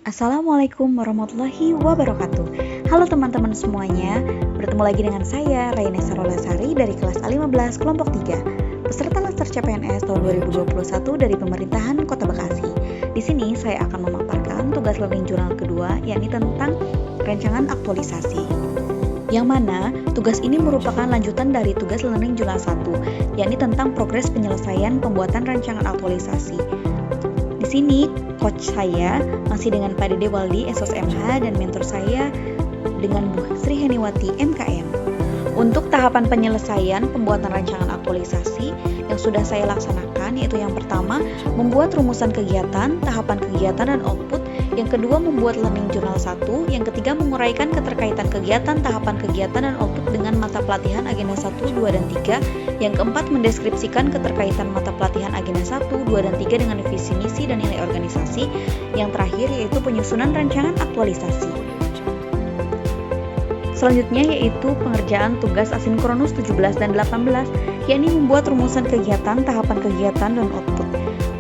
Assalamualaikum warahmatullahi wabarakatuh. Halo teman-teman semuanya, bertemu lagi dengan saya Raina Sarolasari dari kelas A15 kelompok 3, peserta Laster CPNS tahun 2021 dari pemerintahan Kota Bekasi. Di sini saya akan memaparkan tugas learning jurnal kedua, yakni tentang rancangan aktualisasi. Yang mana tugas ini merupakan lanjutan dari tugas learning jurnal 1, yakni tentang progres penyelesaian pembuatan rancangan aktualisasi. Di sini coach saya masih dengan Pak Dede Waldi SOSMH dan mentor saya dengan Bu Sri Heniwati MKM. Untuk tahapan penyelesaian pembuatan rancangan aktualisasi yang sudah saya laksanakan, yaitu yang pertama membuat rumusan kegiatan, tahapan kegiatan dan output, yang kedua membuat learning journal 1, yang ketiga menguraikan keterkaitan kegiatan, tahapan kegiatan dan output dengan mata pelatihan agenda 1, 2, dan 3, yang keempat mendeskripsikan keterkaitan mata pelatihan agenda 1, 2, dan 3 dengan visi misi dan nilai organisasi, yang terakhir yaitu penyusunan rancangan aktualisasi. Selanjutnya yaitu pengerjaan tugas asinkronus 17 dan 18, yakni membuat rumusan kegiatan, tahapan kegiatan, dan output.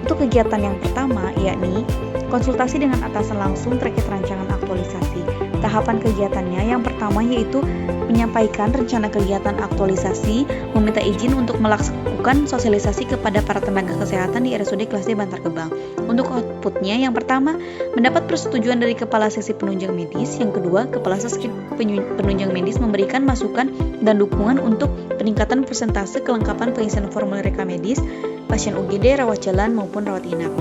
Untuk kegiatan yang pertama, yakni konsultasi dengan atasan langsung terkait rancangan aktualisasi. Tahapan kegiatannya yang pertama yaitu menyampaikan rencana kegiatan aktualisasi, meminta izin untuk melakukan sosialisasi kepada para tenaga kesehatan di RSUD kelas D Bantar Gebang. Untuk outputnya yang pertama, mendapat persetujuan dari Kepala Seksi Penunjang Medis, yang kedua, Kepala Seksi Penunjang Medis memberikan masukan dan dukungan untuk peningkatan persentase kelengkapan pengisian formulir reka medis, pasien UGD, rawat jalan maupun rawat inap.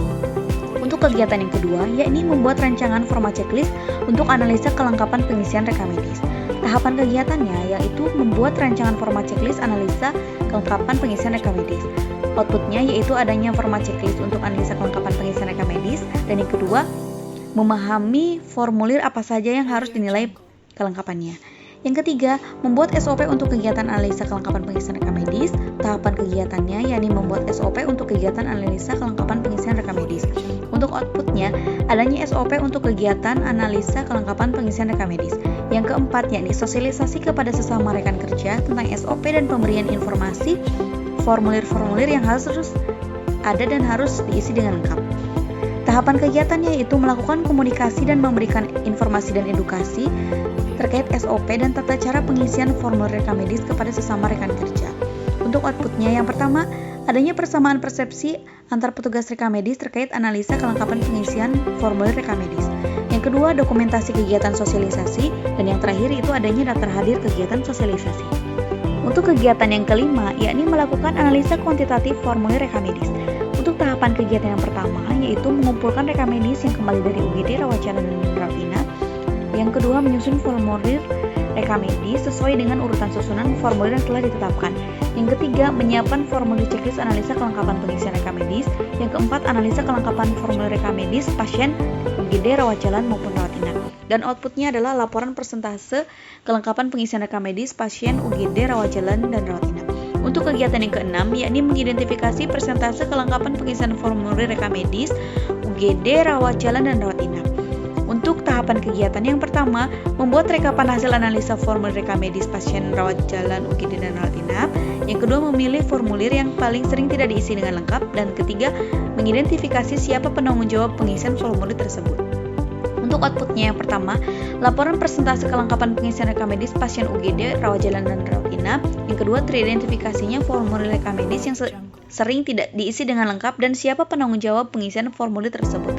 Untuk kegiatan yang kedua, yakni membuat rancangan format checklist untuk analisa kelengkapan pengisian reka medis. Tahapan kegiatannya yaitu membuat rancangan format checklist analisa kelengkapan pengisian reka medis. Outputnya yaitu adanya format checklist untuk analisa kelengkapan pengisian reka medis, dan yang kedua, memahami formulir apa saja yang harus dinilai kelengkapannya. Yang ketiga, membuat SOP untuk kegiatan analisa kelengkapan pengisian reka medis. Tahapan kegiatannya yakni membuat SOP untuk kegiatan analisa kelengkapan pengisian reka medis. Untuk outputnya, adanya SOP untuk kegiatan analisa kelengkapan pengisian reka medis. Yang keempat, yakni sosialisasi kepada sesama rekan kerja tentang SOP dan pemberian informasi formulir-formulir yang harus ada dan harus diisi dengan lengkap. Tahapan kegiatannya yaitu melakukan komunikasi dan memberikan informasi dan edukasi terkait SOP dan tata cara pengisian formulir reka medis kepada sesama rekan kerja. Untuk outputnya yang pertama, adanya persamaan persepsi antar petugas reka medis terkait analisa kelengkapan pengisian formulir reka medis. Yang kedua, dokumentasi kegiatan sosialisasi, dan yang terakhir itu adanya daftar hadir kegiatan sosialisasi. Untuk kegiatan yang kelima, yakni melakukan analisa kuantitatif formulir reka medis. Untuk tahapan kegiatan yang pertama, yaitu mengumpulkan reka medis yang kembali dari UGD, rawat jalan, dan rawat inap. Yang kedua, menyusun formulir reka medis sesuai dengan urutan susunan formulir yang telah ditetapkan. Yang ketiga, menyiapkan formulir checklist analisa kelengkapan pengisian reka medis. Yang keempat, analisa kelengkapan formulir reka medis pasien UGD, rawat jalan maupun rawat inap. Dan outputnya adalah laporan persentase kelengkapan pengisian reka medis pasien UGD, rawat jalan, dan rawat inap. Untuk kegiatan yang keenam, yakni mengidentifikasi persentase kelengkapan pengisian formulir reka medis UGD, rawat jalan, dan rawat inap. Untuk tahapan kegiatan yang pertama, membuat rekapan hasil analisa formulir reka medis pasien rawat jalan UGD dan rawat inap. Yang kedua, memilih formulir yang paling sering tidak diisi dengan lengkap. Dan ketiga, mengidentifikasi siapa penanggung jawab pengisian formulir tersebut. Untuk outputnya yang pertama, laporan persentase kelengkapan pengisian reka medis pasien UGD, rawat jalan, dan rawat inap. Yang kedua, teridentifikasinya formulir reka medis yang sering tidak diisi dengan lengkap dan siapa penanggung jawab pengisian formulir tersebut.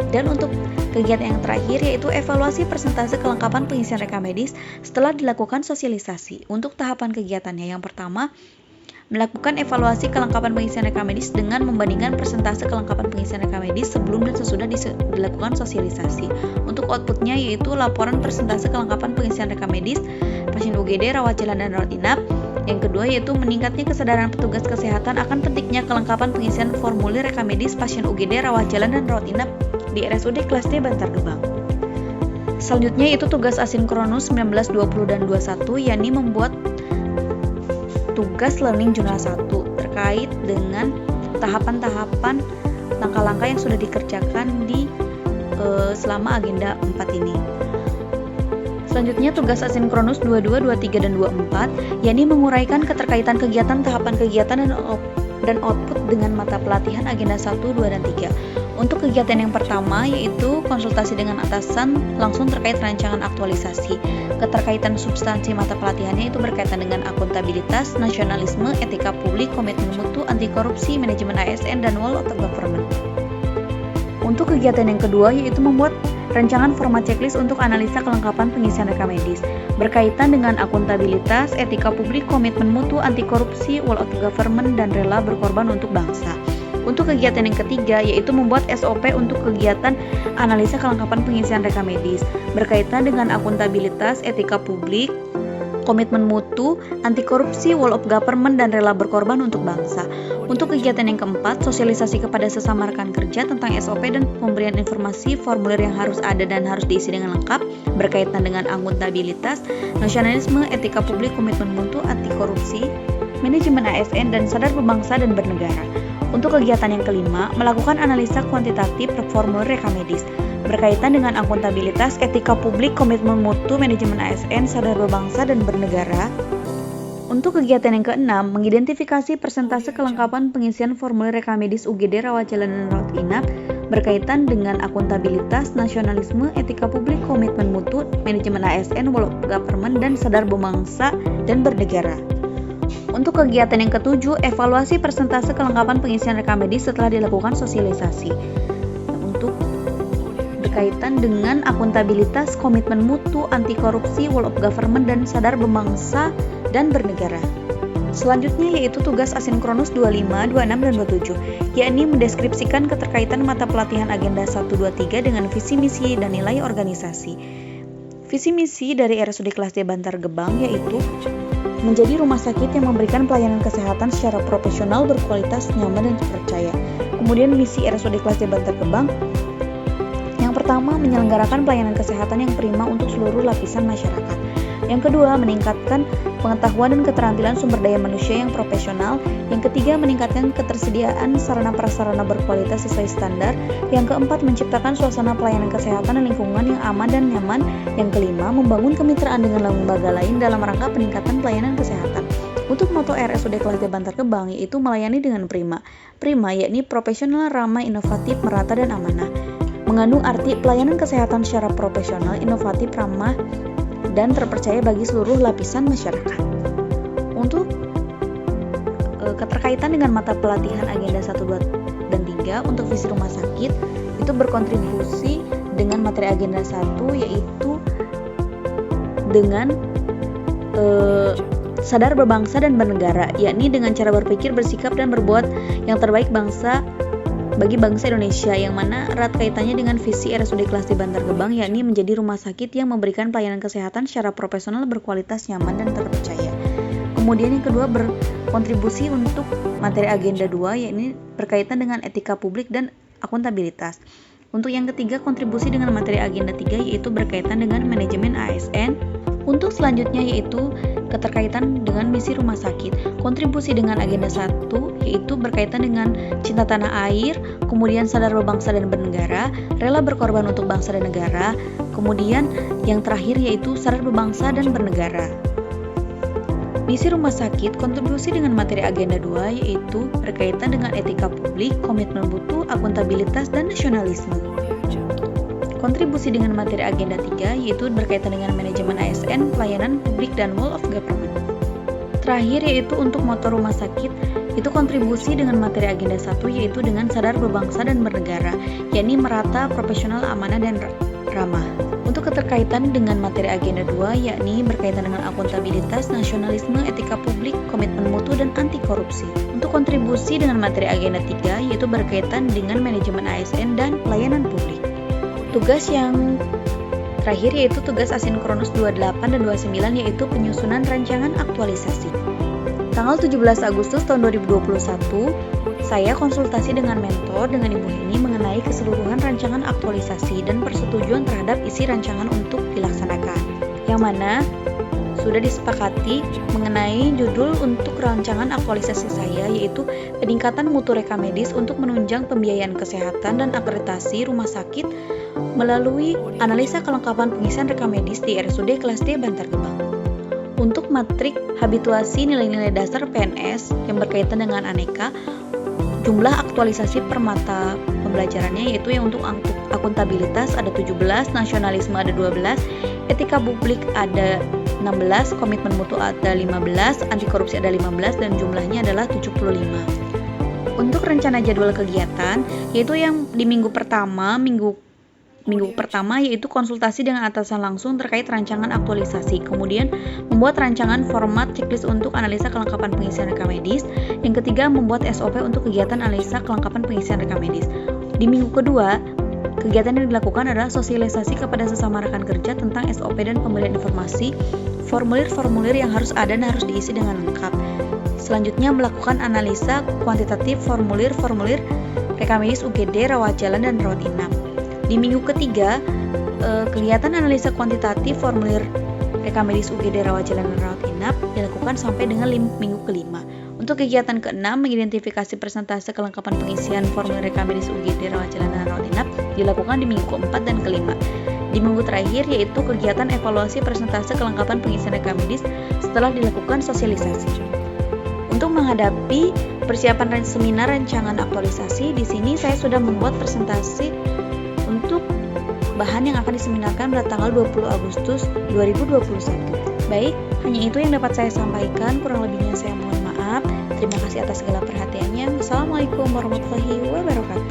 Dan untuk kegiatan yang terakhir yaitu evaluasi persentase kelengkapan pengisian reka medis setelah dilakukan sosialisasi. Untuk tahapan kegiatannya yang pertama, melakukan evaluasi kelengkapan pengisian reka medis dengan membandingkan persentase kelengkapan pengisian reka medis sebelum dan sesudah dilakukan sosialisasi. Untuk outputnya yaitu laporan persentase kelengkapan pengisian reka medis pasien UGD, rawat jalan, dan rawat inap. Yang kedua yaitu meningkatnya kesadaran petugas kesehatan akan pentingnya kelengkapan pengisian formulir reka medis pasien UGD, rawat jalan, dan rawat inap di RSUD kelas D Bantar Gebang. Selanjutnya itu tugas asinkronus 19, 20, dan 21, yakni membuat tugas learning jurnal 1 terkait dengan tahapan-tahapan langkah-langkah yang sudah dikerjakan di selama agenda 4 ini. Selanjutnya tugas asinkronus 22, 23, dan 24, yakni menguraikan keterkaitan kegiatan, tahapan kegiatan, dan output dengan mata pelatihan agenda 1, 2, dan 3. Untuk kegiatan yang pertama yaitu konsultasi dengan atasan langsung terkait rancangan aktualisasi. Keterkaitan substansi mata pelatihannya itu berkaitan dengan akuntabilitas, nasionalisme, etika publik, komitmen mutu, anti korupsi, manajemen ASN, dan wall of government. Untuk kegiatan yang kedua yaitu membuat rancangan format checklist untuk analisa kelengkapan pengisian rekam medis berkaitan dengan akuntabilitas, etika publik, komitmen mutu, anti korupsi, wall of government, dan rela berkorban untuk bangsa. Untuk kegiatan yang ketiga yaitu membuat SOP untuk kegiatan analisa kelengkapan pengisian rekam medis berkaitan dengan akuntabilitas, etika publik, komitmen mutu, anti korupsi, wall of government, dan rela berkorban untuk bangsa. Untuk kegiatan yang keempat, sosialisasi kepada sesama rekan kerja tentang SOP dan pemberian informasi formulir yang harus ada dan harus diisi dengan lengkap berkaitan dengan akuntabilitas, nasionalisme, etika publik, komitmen mutu, anti korupsi, manajemen ASN, dan sadar berbangsa dan bernegara. Untuk kegiatan yang kelima, melakukan analisa kuantitatif formulir rekam medis berkaitan dengan akuntabilitas, etika publik, komitmen mutu, manajemen ASN, sadar berbangsa dan bernegara. Untuk kegiatan yang keenam, mengidentifikasi persentase kelengkapan pengisian formulir rekam medis UGD rawat jalan dan rawat inap berkaitan dengan akuntabilitas, nasionalisme, etika publik, komitmen mutu, manajemen ASN, wall of government, dan sadar berbangsa dan bernegara. Untuk kegiatan yang ketujuh, evaluasi persentase kelengkapan pengisian rekam medis setelah dilakukan sosialisasi. Untuk berkaitan dengan akuntabilitas, komitmen mutu, anti korupsi, wall of government, dan sadar berbangsa dan bernegara. Selanjutnya yaitu tugas asinkronus 25, 26, dan 27, yakni mendeskripsikan keterkaitan mata pelatihan agenda 1, 2, 3 dengan visi misi dan nilai organisasi. Visi misi dari RSUD kelas D Bantar Gebang yaitu menjadi rumah sakit yang memberikan pelayanan kesehatan secara profesional, berkualitas, nyaman, dan terpercaya. Kemudian misi RSUD kelas D Bantar Gebang yang pertama, menyelenggarakan pelayanan kesehatan yang prima untuk seluruh lapisan masyarakat. Yang kedua, meningkatkan pengetahuan dan keterampilan sumber daya manusia yang profesional. Yang ketiga, meningkatkan ketersediaan sarana prasarana berkualitas sesuai standar. Yang keempat, menciptakan suasana pelayanan kesehatan dan lingkungan yang aman dan nyaman. Yang kelima, membangun kemitraan dengan lembaga lain dalam rangka peningkatan pelayanan kesehatan. Untuk moto RSUD kelas D Bantar Gebang yaitu melayani dengan prima. Prima yakni profesional, ramah, inovatif, merata, dan amanah. Mengandung arti pelayanan kesehatan secara profesional, inovatif, ramah, dan terpercaya bagi seluruh lapisan masyarakat. Untuk keterkaitan dengan mata pelatihan agenda 1, 2, dan 3 untuk visi rumah sakit itu berkontribusi dengan materi agenda 1 yaitu dengan sadar berbangsa dan bernegara, yakni dengan cara berpikir, bersikap, dan berbuat yang terbaik bagi bangsa Indonesia, yang mana erat kaitannya dengan visi RSUD kelas D Bantar Gebang, yakni menjadi rumah sakit yang memberikan pelayanan kesehatan secara profesional, berkualitas, nyaman, dan terpercaya. Kemudian yang kedua berkontribusi untuk materi agenda 2 yakni berkaitan dengan etika publik dan akuntabilitas. Untuk yang ketiga, kontribusi dengan materi agenda 3 yaitu berkaitan dengan manajemen ASN. Untuk selanjutnya yaitu keterkaitan dengan misi rumah sakit. Kontribusi dengan agenda 1 yaitu berkaitan dengan cinta tanah air, kemudian sadar berbangsa dan bernegara, rela berkorban untuk bangsa dan negara, kemudian yang terakhir yaitu sadar berbangsa dan bernegara. Misi rumah sakit kontribusi dengan materi agenda 2 yaitu berkaitan dengan etika publik, komitmen mutu, akuntabilitas, dan nasionalisme. Kontribusi dengan materi agenda 3 yaitu berkaitan dengan manajemen ASN, pelayanan publik, dan wall of government. Terakhir yaitu untuk motor rumah sakit itu kontribusi dengan materi agenda 1 yaitu dengan sadar berbangsa dan bernegara, yakni merata, profesional, amanah, dan ramah. Untuk keterkaitan dengan materi agenda 2 yakni berkaitan dengan akuntabilitas, nasionalisme, etika publik, komitmen mutu, dan anti korupsi. Untuk kontribusi dengan materi agenda 3 yaitu berkaitan dengan manajemen ASN dan pelayanan publik. Tugas yang terakhir yaitu tugas asinkronus 28 dan 29 yaitu penyusunan rancangan aktualisasi. Tanggal 17 Agustus tahun 2021, saya konsultasi dengan mentor dengan Ibu Heni mengenai keseluruhan rancangan aktualisasi dan persetujuan terhadap isi rancangan untuk dilaksanakan. Yang mana sudah disepakati mengenai judul untuk rancangan aktualisasi saya yaitu peningkatan mutu rekam medis untuk menunjang pembiayaan kesehatan dan akreditasi rumah sakit melalui analisa kelengkapan pengisian rekam medis di RSUD kelas D Bantar Gebang. Untuk matrik habituasi nilai-nilai dasar PNS yang berkaitan dengan aneka, jumlah aktualisasi per mata pembelajarannya, yaitu yang untuk akuntabilitas ada 17, nasionalisme ada 12, etika publik ada 16, komitmen mutu ada 15, anti korupsi ada 15, dan jumlahnya adalah 75. Untuk rencana jadwal kegiatan, yaitu yang di minggu pertama yaitu konsultasi dengan atasan langsung terkait rancangan aktualisasi, kemudian membuat rancangan format checklist untuk analisa kelengkapan pengisian rekam medis. Yang ketiga, membuat SOP untuk kegiatan analisa kelengkapan pengisian rekam medis. Di minggu kedua, kegiatan yang dilakukan adalah sosialisasi kepada sesama rekan kerja tentang SOP dan pemberian informasi, formulir-formulir yang harus ada dan harus diisi dengan lengkap. Selanjutnya, melakukan analisa kuantitatif formulir-formulir rekam medis UGD, rawat jalan, dan rawat inap. Di minggu ketiga, kegiatan analisa kuantitatif formulir rekam medis UGD, rawat jalan, dan rawat inap dilakukan sampai dengan minggu kelima. Untuk kegiatan keenam, mengidentifikasi persentase kelengkapan pengisian formulir rekam medis UGD, rawat jalan, dan rawat inap dilakukan di minggu keempat dan kelima. Di minggu terakhir, yaitu kegiatan evaluasi persentase kelengkapan pengisian rekam medis setelah dilakukan sosialisasi. Untuk menghadapi persiapan seminar rancangan aktualisasi, di sini saya sudah membuat presentasi untuk bahan yang akan diseminarkan pada tanggal 20 Agustus 2021. Baik, hanya itu yang dapat saya sampaikan, kurang lebihnya saya mohon maaf. Terima kasih atas segala perhatiannya. Wassalamualaikum warahmatullahi wabarakatuh.